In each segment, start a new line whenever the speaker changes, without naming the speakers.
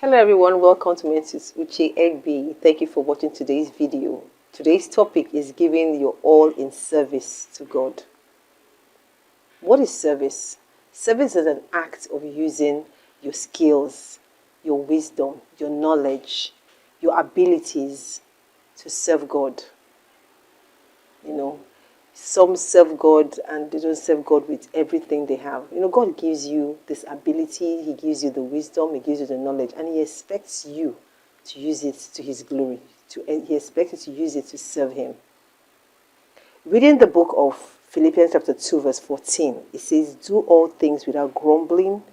Hello everyone, welcome to Mrs. Uche Egbe. Thank you for watching today's video. Today's topic is giving your all in service to God. What is service? Service is an act of using your skills, your wisdom, your knowledge, your abilities to serve God. Some serve God and they don't serve God with everything they have. God gives you this ability, He gives you the wisdom, He gives you the knowledge, and He expects you to use it to His glory. He expects you to use it to serve Him. Reading the book of Philippians chapter 2 verse 14, it says, "Do all things without grumbling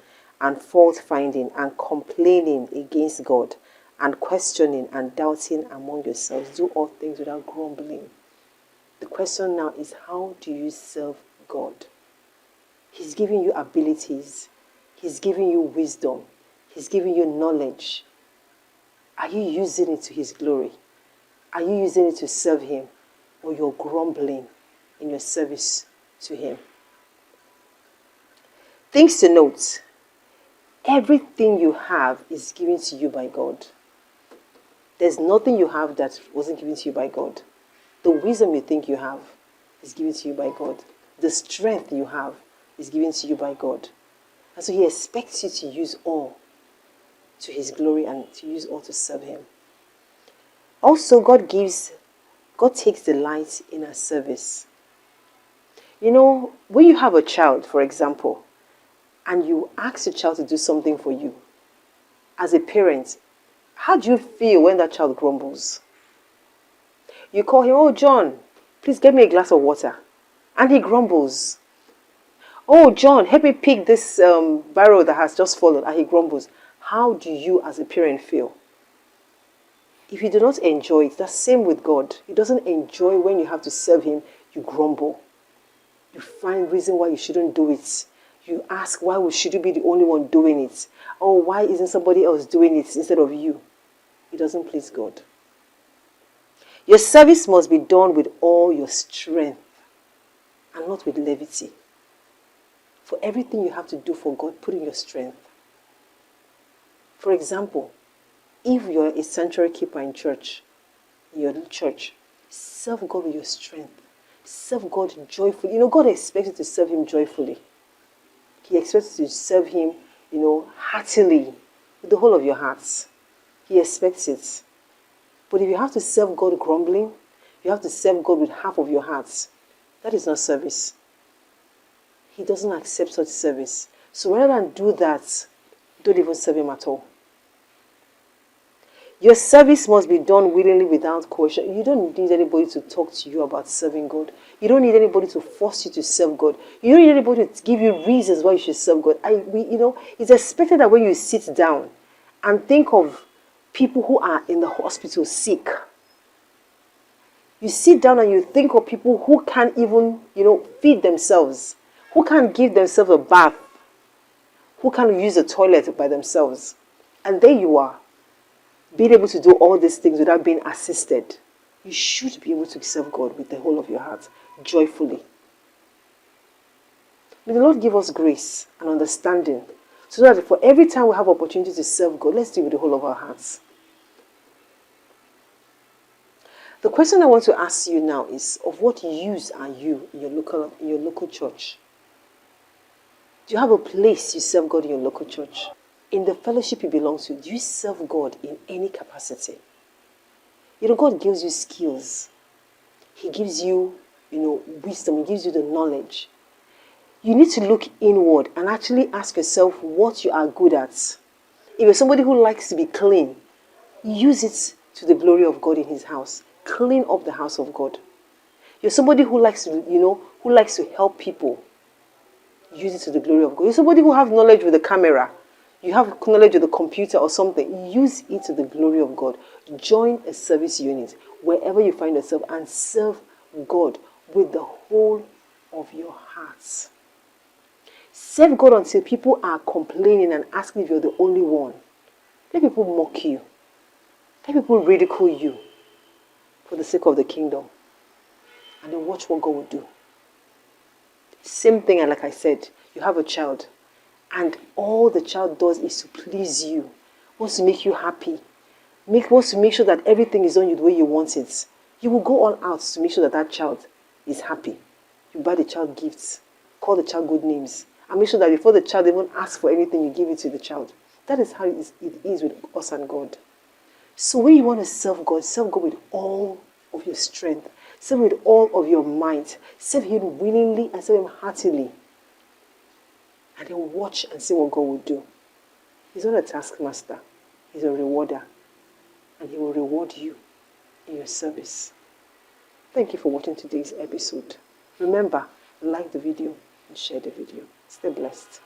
and fault finding and complaining against God and questioning and doubting among yourselves." Do all things without grumbling. The question now is, how do you serve God? He's giving you abilities. He's giving you wisdom. He's giving you knowledge. Are you using it to His glory? Are you using it to serve Him? Or you're grumbling in your service to Him? Things to note. Everything you have is given to you by God. There's nothing you have that wasn't given to you by God. The wisdom you think you have is given to you by God. The strength you have is given to you by God. And so He expects you to use all to His glory and to use all to serve Him. Also, God takes delight in our service. When you have a child, for example, and you ask your child to do something for you, as a parent, how do you feel when that child grumbles? You call him, "Oh, John, please get me a glass of water." And he grumbles. "Oh, John, help me pick this barrel that has just fallen." And he grumbles. How do you as a parent feel? If you do not enjoy it, that's same with God. He doesn't enjoy when you have to serve Him, you grumble. You find reason why you shouldn't do it. You ask, why should you be the only one doing it? Oh, why isn't somebody else doing it instead of you? It doesn't please God. Your service must be done with all your strength and not with levity. For everything you have to do for God, put in your strength. For example, if you're a sanctuary keeper in your church, serve God with your strength. Serve God joyfully. God expects you to serve Him joyfully. He expects you to serve Him, heartily, with the whole of your hearts. He expects it. But if you have to serve God grumbling, you have to serve God with half of your hearts, that is not service. He doesn't accept such service. So rather than do that, don't even serve Him at all. Your service must be done willingly without coercion. You don't need anybody to talk to you about serving God. You don't need anybody to force you to serve God. You don't need anybody to give you reasons why you should serve God. It's expected that when you sit down and think of people who are in the hospital sick, you sit down and you think of people who can't even, feed themselves, who can't give themselves a bath, who can't use a toilet by themselves. And there you are, being able to do all these things without being assisted. You should be able to serve God with the whole of your heart, joyfully. May the Lord give us grace and understanding, so that for every time we have opportunity to serve God, let's do it with the whole of our hearts. The question I want to ask you now is, of what use are you in your local church? Do you have a place you serve God in your local church? In the fellowship you belong to, do you serve God in any capacity? God gives you skills. He gives you, wisdom. He gives you the knowledge. You need to look inward and actually ask yourself what you are good at. If you're somebody who likes to be clean, use it to the glory of God in His house. Clean up the house of God. You're somebody who likes to help people. Use it to the glory of God. You're somebody who has knowledge with the camera. You have knowledge with the computer or something. Use it to the glory of God. Join a service unit wherever you find yourself and serve God with the whole of your hearts. Serve God until people are complaining and asking if you're the only one. Let people mock you. Let people ridicule you for the sake of the kingdom. And then watch what God will do. Same thing, and like I said, you have a child, and all the child does is to please you. wants to make you happy, wants to make sure that everything is done the way you want it, you will go all out to make sure that that child is happy. You buy the child gifts, call the child good names, and make sure that before the child even asks for anything, you give it to the child. That is how it is with us and God. So when you want to serve God with all of your strength, serve with all of your might, serve Him willingly and serve Him heartily. And then watch and see what God will do. He's not a taskmaster, He's a rewarder. And He will reward you in your service. Thank you for watching today's episode. Remember, like the video and share the video. Stay blessed.